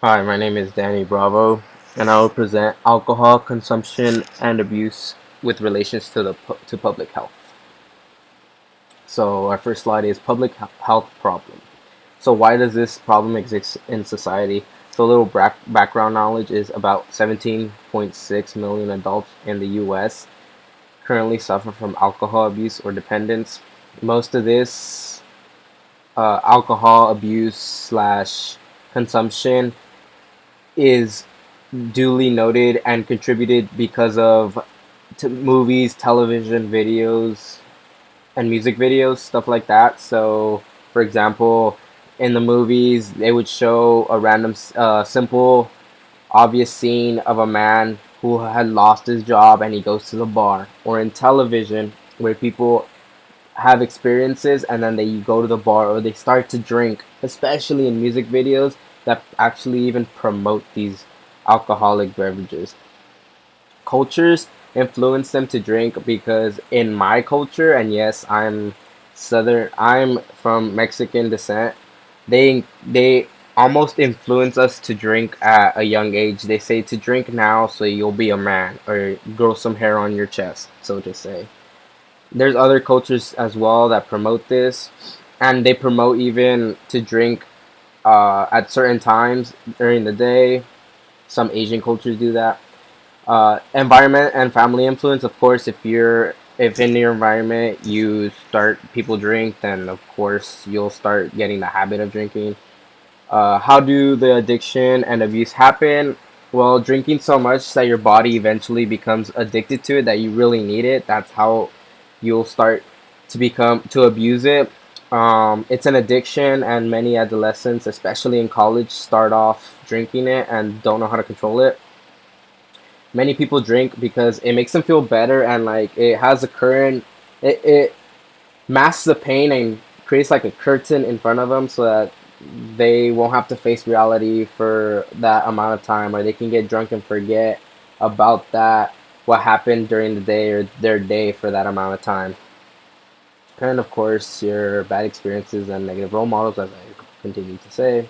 Hi, my name is Danny Bravo, and I will present alcohol consumption and abuse with relations to to public health. So our first slide is health problem. So why does this problem exist in society? So a little background knowledge is about 17.6 million adults in the U.S. currently suffer from alcohol abuse or dependence. Most of this alcohol abuse slash consumption is duly noted and contributed because of movies, television videos, and music videos, stuff like that. So, for example, in the movies, they would show a random, simple, obvious scene of a man who had lost his job and he goes to the bar. Or in television, where people have experiences and then they go to the bar or they start to drink, especially in music videos that actually even promote these alcoholic beverages. Cultures influence them to drink because in my culture, and yes, I'm from Mexican descent, they almost influence us to drink at a young age. They say to drink now so you'll be a man or grow some hair on your chest, so to say. There's other cultures as well that promote this, and they promote even to drink at certain times during the day. Some Asian cultures do that. Environment and family influence, of course, if in your environment you start people drink, then of course you'll start getting the habit of drinking. How do the addiction and abuse happen? Well, drinking so much that your body eventually becomes addicted to it, that you really need it. That's how you'll start to abuse it. It's an addiction, and many adolescents, especially in college, start off drinking it and don't know how to control it. Many people drink because it makes them feel better, and like it has a current, it masks the pain and creates like a curtain in front of them so that they won't have to face reality for that amount of time, or they can get drunk and forget about that, what happened during the day or their day for that amount of time. And of course, your bad experiences and negative role models, as I continue to say.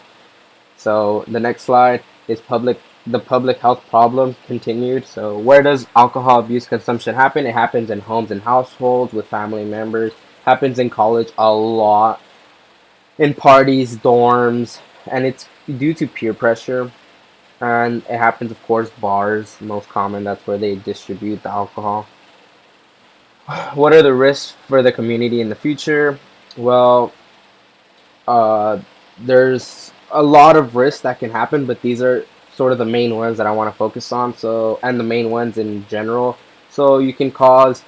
So the next slide is the public health problem continued. So where does alcohol abuse consumption happen? It happens in homes and households with family members. Happens in college a lot. In parties, dorms, and it's due to peer pressure. And it happens, of course, bars, most common. That's where they distribute the alcohol. What are the risks for the community in the future? Well, uh, there's a lot of risks that can happen, but these are sort of the main ones that I want to focus on. So, and the main ones in general. So you can cause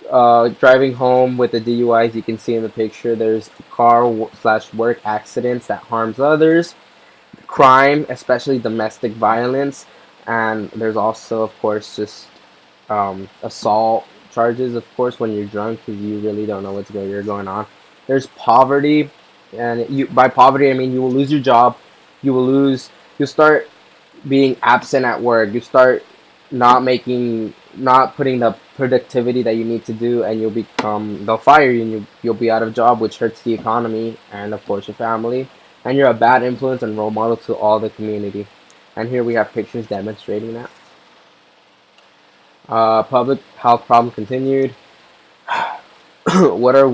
driving home with the DUIs. You can see in the picture. There's car slash work accidents that harms others, crime, especially domestic violence, and there's also, of course, just assault charges, of course, when you're drunk because you really don't know you're going on. There's poverty, and by poverty I mean you will lose your job, you will lose, you'll start being absent at work, you start not putting the productivity that you need to do, and they'll fire you, and you'll be out of job, which hurts the economy and of course your family, and you're a bad influence and role model to all the community. And here we have pictures demonstrating that. Public health problem continued. What are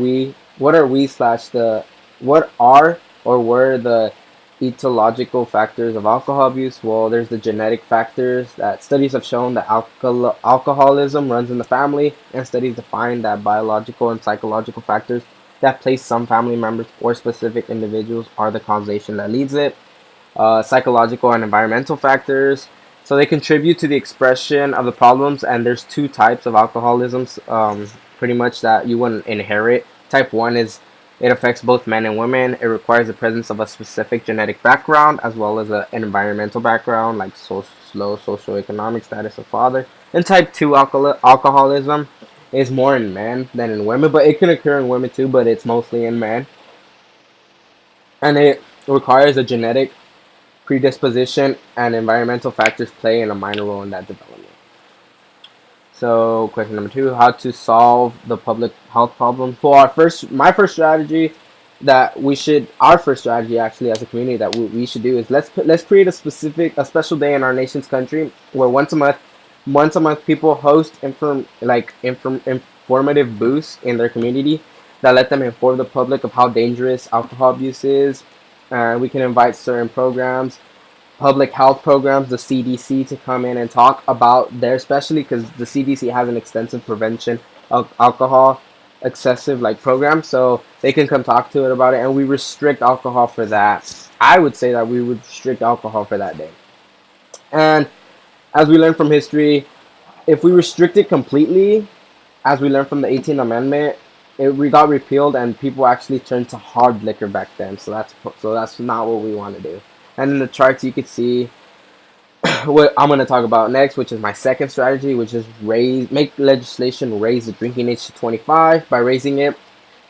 or were the etiological factors of alcohol abuse? Well, there's the genetic factors that studies have shown that alcoholism runs in the family, and studies define that biological and psychological factors that place some family members or specific individuals are the causation that leads it. Psychological and environmental factors. So they contribute to the expression of the problems, and there's two types of alcoholisms, pretty much, that you wouldn't inherit. Type 1 is it affects both men and women. It requires the presence of a specific genetic background as well as an environmental background, like low socioeconomic status of father. And type 2 alcoholism is more in men than in women, but it can occur in women too, but it's mostly in men. And it requires a genetic predisposition, and environmental factors play in a minor role in that development. So, question number 2: how to solve the public health problem? My first strategy that we should, our first strategy actually as a community that we should do is let's create a special day in our nation's country where once a month people host informative booths in their community that let them inform the public of how dangerous alcohol abuse is. We can invite certain programs, public health programs, the CDC, to come in and talk about their, especially because the CDC has an extensive prevention of alcohol excessive program, so they can come talk to it about it, and we restrict alcohol for that. I would say that we would restrict alcohol for that day. And as we learn from history, if we restrict it completely, as we learned from the 18th Amendment, we got repealed and people actually turned to hard liquor back then. So that's not what we want to do. And in the charts, you could see what I'm going to talk about next, which is my second strategy, which is make legislation raise the drinking age to 25. By raising it,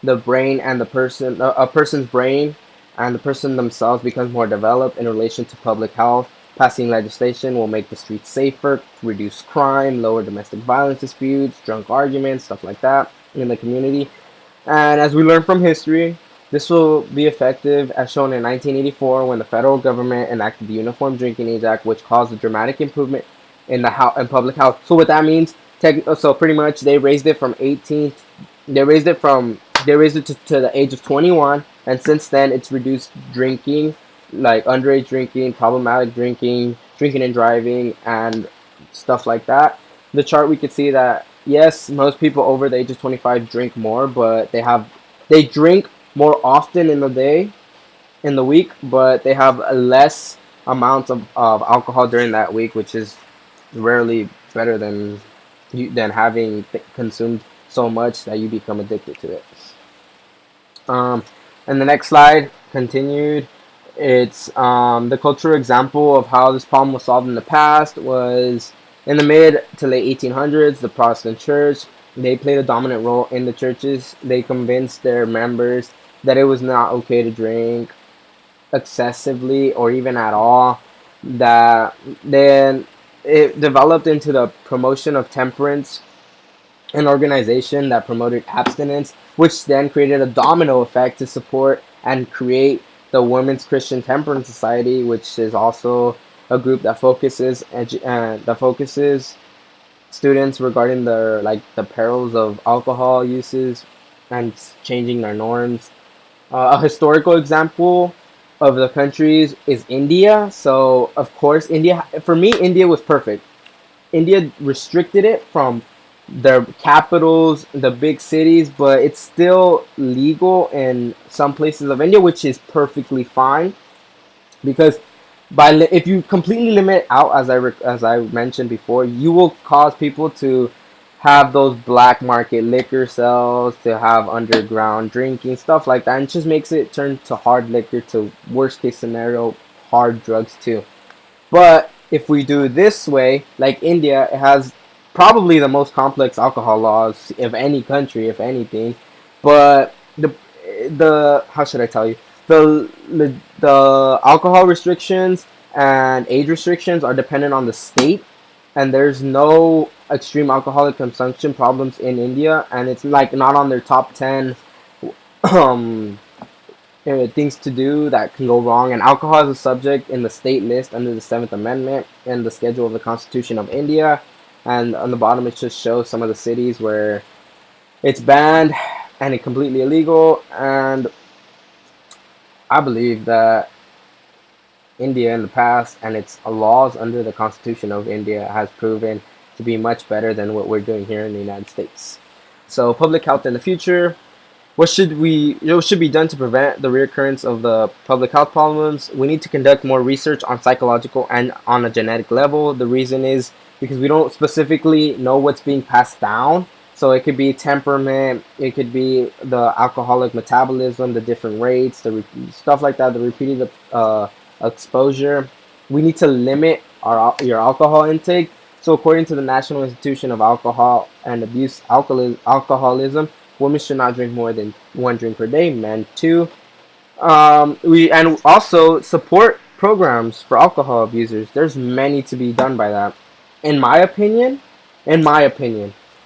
the brain and the person, a person's brain and the person themselves becomes more developed in relation to public health. Passing legislation will make the streets safer, reduce crime, lower domestic violence disputes, drunk arguments, stuff like that in the community. And as we learn from history, this will be effective as shown in 1984 when the federal government enacted the Uniform Drinking Age Act, which caused a dramatic improvement in public health. So what that means, so pretty much they raised it from 18, they raised it to the age of 21, and since then it's reduced drinking, like underage drinking, problematic drinking, drinking and driving, and stuff like that. The chart, we could see that yes, most people over the age of 25 drink more, but they drink more often in the day, in the week, but they have a less amount of alcohol during that week, which is rarely better than having consumed so much that you become addicted to it. And the next slide continued. It's the cultural example of how this problem was solved in the past was in the mid to late 1800s. The Protestant Church, they played a dominant role in the churches. They convinced their members that it was not okay to drink excessively or even at all. That then it developed into the promotion of temperance, an organization that promoted abstinence, which then created a domino effect to support and create the Women's Christian Temperance Society, which is also a group that focuses students regarding the perils of alcohol uses and changing their norms. A historical example of the countries is India. So of course, for me, India was perfect. India restricted it from their capitals, the big cities, but it's still legal in some places of India, which is perfectly fine because if you completely limit out, as I mentioned before, you will cause people to have those black market liquor sales, to have underground drinking, stuff like that, and it just makes it turn to hard liquor, to worst case scenario, hard drugs too. But if we do this way, like India, it has probably the most complex alcohol laws of any country, if anything. But the how should I tell you, the alcohol restrictions and age restrictions are dependent on the state, and there's no extreme alcoholic consumption problems in India, and it's not on their top 10 um things to do that can go wrong. And alcohol is a subject in the state list under the 7th Amendment and the schedule of the Constitution of India. And on the bottom, it just shows some of the cities where it's banned and it's completely illegal. And I believe that India in the past and its laws under the Constitution of India has proven to be much better than what we're doing here in the United States. So public health in the future. What should be done to prevent the reoccurrence of the public health problems? We need to conduct more research on psychological and on a genetic level. The reason is because we don't specifically know what's being passed down. So it could be temperament, it could be the alcoholic metabolism, the different rates, stuff like that, the repeated exposure. We need to limit your alcohol intake. So according to the National Institution of Alcohol and Abuse Alcoholism, women should not drink more than 1 drink per day, men 2. We and also support programs for alcohol abusers. There's many to be done by that. In my opinion,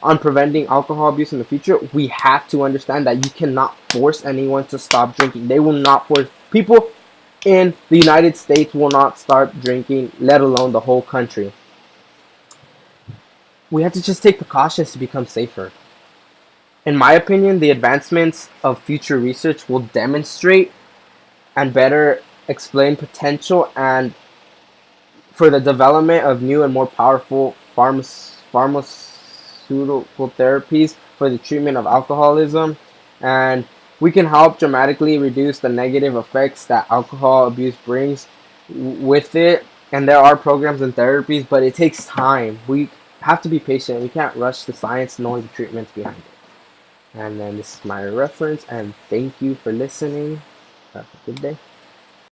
on preventing alcohol abuse in the future, we have to understand that you cannot force anyone to stop drinking. They will not force people in the United States will not start drinking, let alone the whole country. We have to just take precautions to become safer. In my opinion, the advancements of future research will demonstrate and better explain potential and for the development of new and more powerful pharmaceutical therapies for the treatment of alcoholism, and we can help dramatically reduce the negative effects that alcohol abuse brings with it. And there are programs and therapies, but it takes time. We have to be patient. We can't rush the science knowing the treatments behind it. And then this is my reference, and thank you for listening. Have a good day.